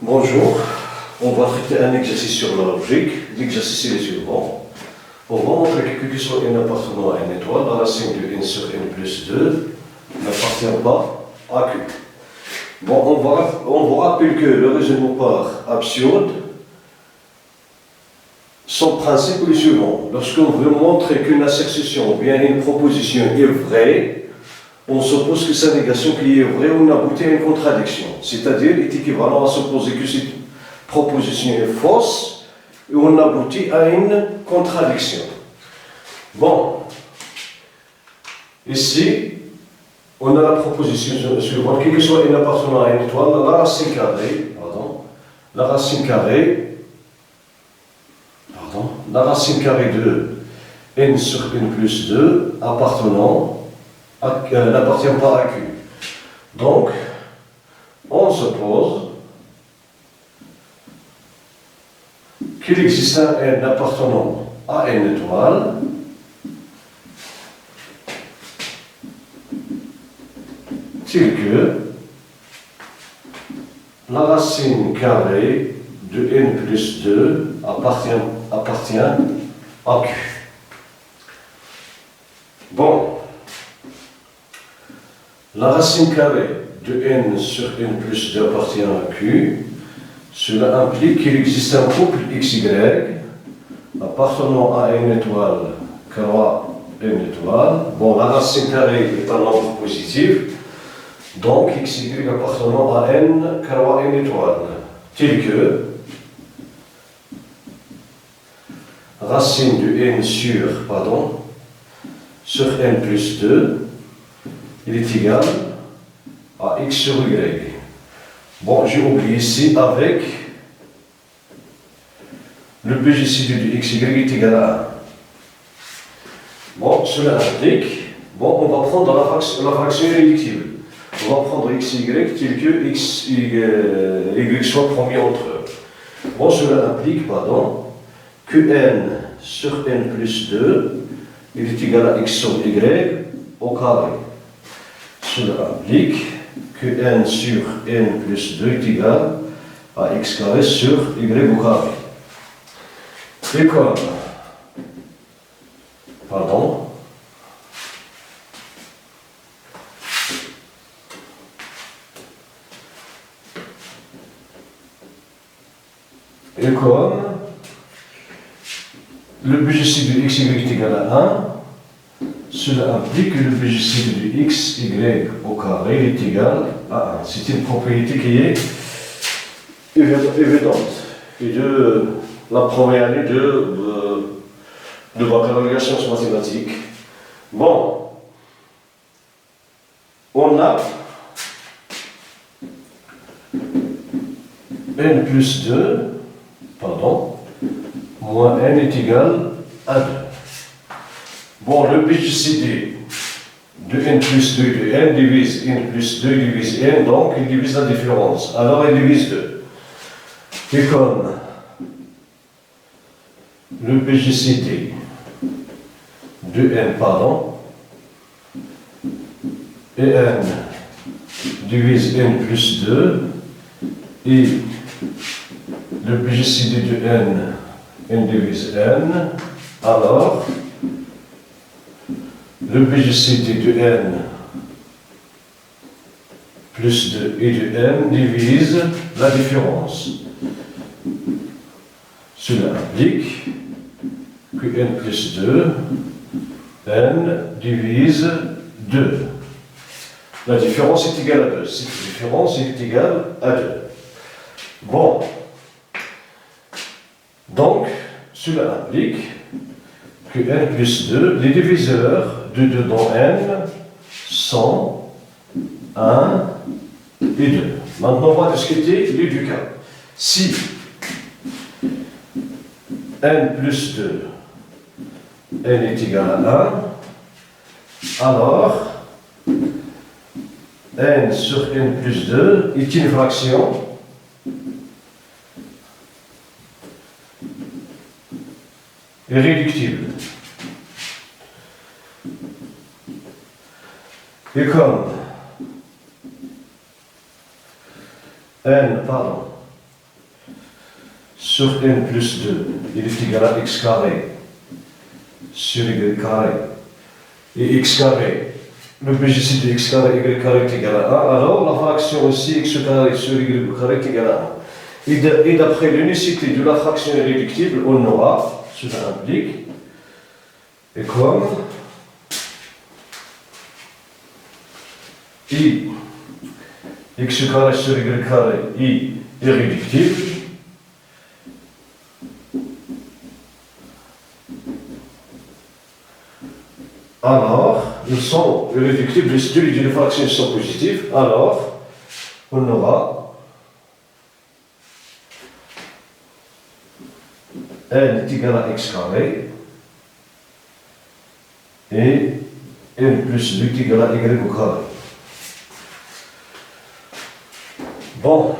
Bonjour, on va traiter un exercice sur la logique. L'exercice est le suivant. On va montrer que quelque soit n appartenant à une étoile, la racine de n sur n plus 2 n'appartient pas à Q. Bon, on vous rappelle que le raisonnement par absurde, son principe est le suivant. Lorsqu'on veut montrer qu'une assertion ou bien une proposition est vraie, on suppose que sa négation qui est vraie, on aboutit à une contradiction. C'est-à-dire, il est équivalent à supposer que cette proposition est fausse et on aboutit à une contradiction. Bon, ici, on a la proposition suivante, quel que soit n appartenant à une étoile, la racine carrée de n sur n plus 2 n'appartient pas à Q. Donc, on suppose qu'il existe un n appartenant à n étoile tel que la racine carrée de n plus 2 appartient à Q. Bon, la racine carrée de n sur n plus 2 appartient à Q. Cela implique qu'il existe un couple XY appartenant à n étoile croix n étoile. Bon, la racine carrée est un nombre positif, donc XY appartenant à n croix n étoile, tel que racine de n sur n plus 2, il est égal à x sur y. Bon, j'ai oublié ici avec le BGCD de xy est égal à 1. Bon, cela implique, on va prendre la fraction irréductible. On va prendre xy tel que y soit premier entre eux. Bon, cela implique, que n sur n plus 2, il est égal à x sur y au carré. Cela implique que n sur n plus 2 est égal à x carré sur y au carré. Et comme, le BGC de xy est égal à 1, cela implique que le BGC de xy au carré est égal à 1. C'est une propriété qui est évidente. Et de la première année de baccalauréat sciences mathématiques. Bon, on a n plus 2, moins n est égal à 2. Bon, le BGCD de n plus 2 de n divise n plus 2 divise n, donc il divise la différence. Alors il divise 2. Et comme le BGCD de n, et n divise n plus 2, et le BGCD de n divise n, alors le BGCD de n plus 2 et de n divise la différence. Cela implique que n plus 2, n divise 2. La différence est égale à 2. Cette différence est égale à 2. Bon. Donc, cela implique que n plus 2, les diviseurs de 2 dans n sont 1 et 2. Maintenant, on va discuter les deux cas. Si n plus 2, n est égal à 1, alors n sur n plus 2 est une fraction irréductible. Et comme sur n plus 2, il est égal à x carré sur y carré. Et x carré, le BGC de x carré, y carré est égal à 1, alors la fraction aussi x carré sur y carré est égal à 1. Et d'après l'unicité de la fraction irréductible, on aura, cela implique, et comme I x carré sur y carré, I irréductible, alors, ils sont irréductibles, les fractions sont positives, alors on aura n est égal à x carré et n plus 2 est égal à y au carré. Bon.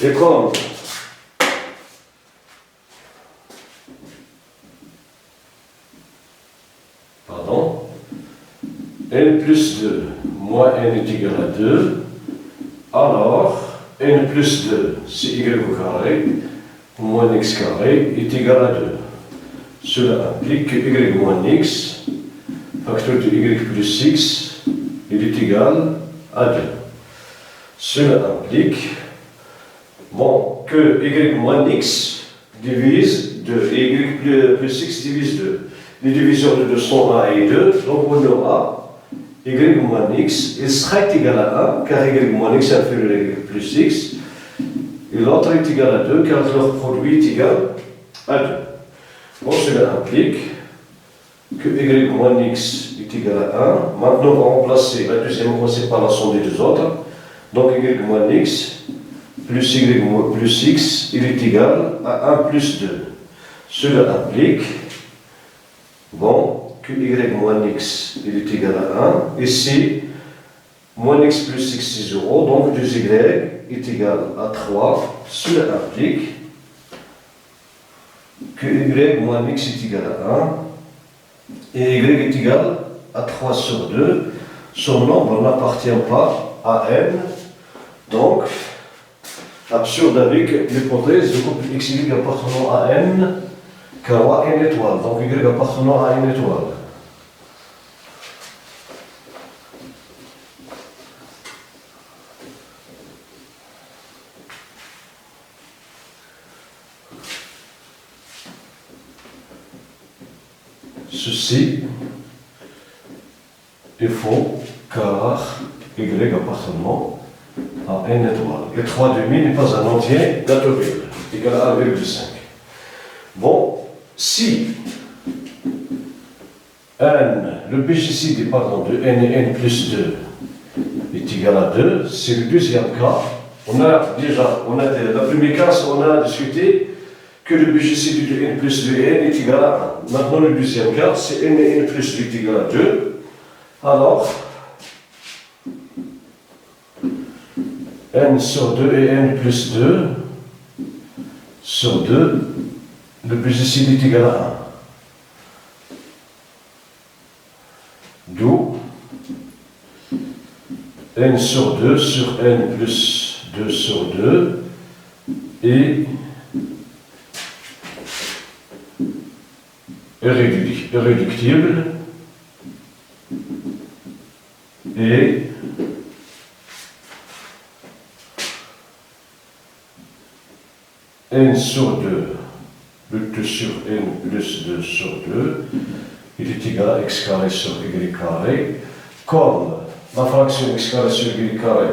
Et comme n plus 2 moins n est égal à 2, alors n plus 2 c'est y au carré moins x carré est égal à 2. Cela implique que y moins x, facteur de y plus x, il est égal à 2. Cela implique que y moins x divise 2 et y plus x divise 2. Les divisions de 2 sont 1 et 2, donc on aura y moins x, il sera égal à 1, car y moins x est inférieur à y plus x, et l'autre est égal à 2, car leur produit est égal à 2. Bon, cela implique que y moins x est égal à 1. Maintenant, on va remplacer la deuxième équation par la somme des deux autres. Donc, y moins x plus y plus x, il est égal à 1 plus 2. Cela implique, que y moins x, il est égal à 1. Ici, moins x plus x, c'est 0. Donc, 2y est égal à 3. Cela implique que y moins x est égal à 1. Et y est égal à 3 sur 2. Son nombre n'appartient pas à n. Donc, absurde avec l'hypothèse de couple x, y appartenant à n, car à n étoile. Donc, y appartenant à n étoile. Ceci est faux, car y appartenant à n étoile. Et 3 demi n'est pas un entier naturel, égal à 1,5. Bon, si n, le BGC de n et n plus 2 est égal à 2, c'est le deuxième cas. Le premier cas, on a discuté que le BGC de n plus 2 et n est égal à 1. Maintenant, le deuxième cas, c'est n et n plus 2 est égal à 2. Alors, n sur 2 et n plus 2 sur 2, le BGC est égal à 1. D'où n sur 2 sur n plus 2 sur 2 est irréductible et n sur 2, le 2 sur n plus 2 sur 2, il est égal à x carré sur y carré, comme la fraction x carré sur y carré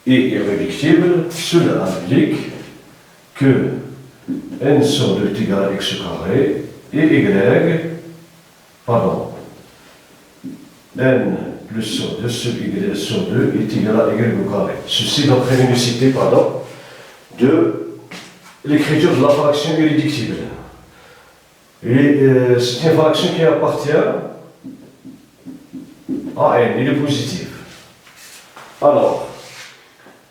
est irréductible, cela implique que n sur 2 est égal à x carré et n plus sur 2 sur y sur 2 est égal à y au carré. Ceci d'après l'unicité, de l'écriture de la fraction irréductible. Et c'est une fraction qui appartient à n, il est positif. Alors,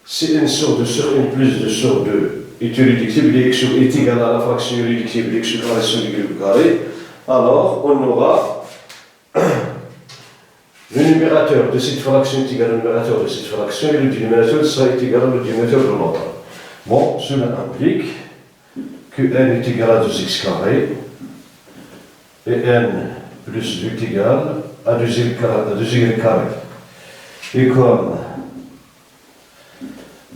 si n sur 2 sur n plus 2 sur 2 est irréductible et x est égal à la fraction irréductible x carré sur y carré, alors on aura le numérateur de cette fraction est égal au numérateur de cette fraction et le dénominateur sera égal au dénominateur de l'autre. Bon, cela implique que n est égal à 2x carré et n plus 2 est égal à 2y carré. Et comme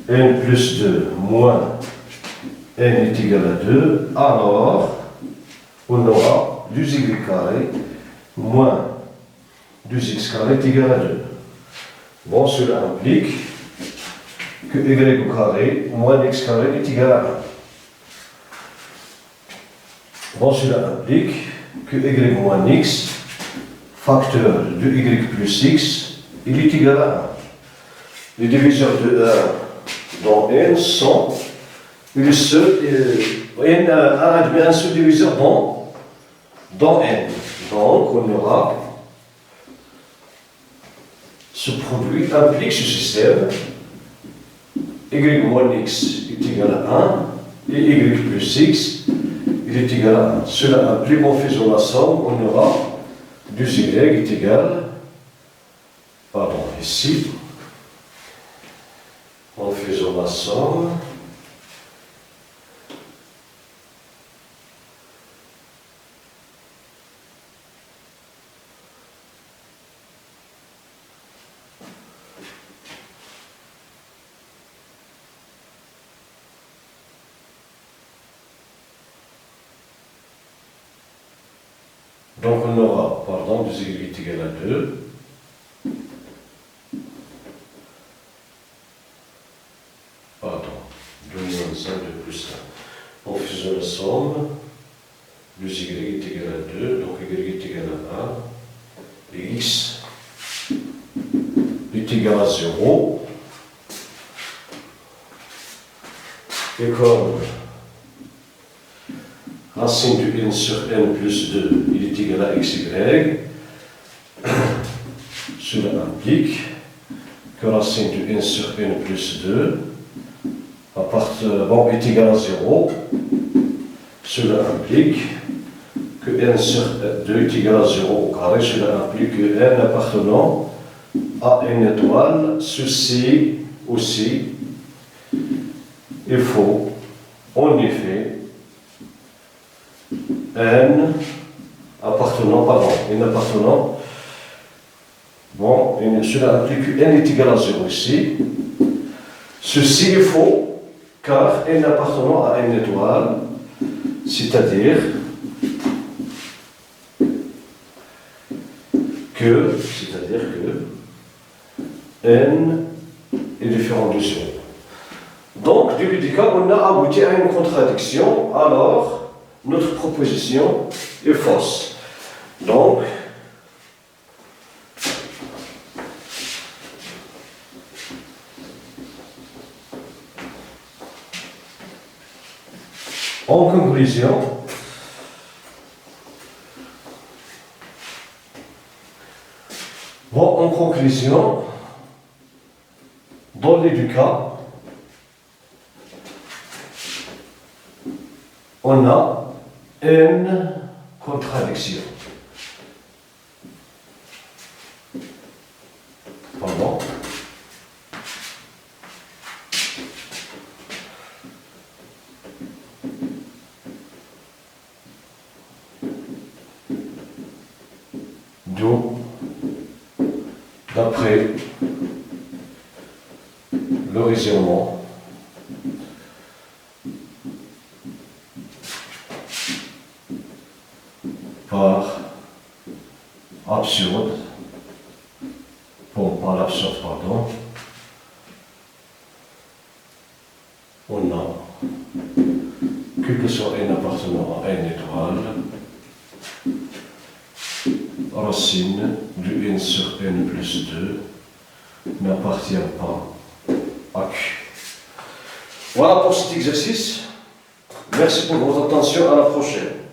n plus 2 moins n est égal à 2, alors on aura 2y carré moins 2x carré est égal à 2. Bon, cela implique que y au carré moins x carré est égal à 1. Bon, cela implique que y moins x, facteur de y plus x, il est égal à 1. Les diviseurs de 1 dans n sont un seul diviseur dans n. Donc, on aura ce produit implique ce système y moins x est égal à 1 et y plus x il est égal à 1. Cela implique, en faisant la somme, on aura 2y est égal, pardon, ici, en faisant la somme, donc on aura, pardon, 2y est égal à 2. Pardon, 2 moins 1, 2 plus 1. En faisant la somme, 2y est égal à 2, donc y est égal à 1, et x est égal à 0. Et comme racine de n sur n plus 2, il est égal à xy. Cela implique que racine de n sur n plus 2 est égal à 0. Cela implique que n sur 2 est égal à 0 au carré. Cela implique que n appartenant à n étoile, ceci aussi est faux. En effet, n appartenant, cela implique que n est égal à 0 ici. Ceci est faux, car n appartenant à n étoile, c'est-à-dire que n est différent de 0. Donc, du cas, on a abouti à une contradiction, alors notre proposition est fausse. Donc, en conclusion, dans les deux cas, on a une contradiction. Pardon. D'où, d'après le raisonnement, par absurde, par l'absurde, pardon, on a, quel que soit n appartenant à n étoile, racine de n sur n plus 2 n'appartient pas à Q. Voilà pour cet exercice. Merci pour votre attention, à la prochaine.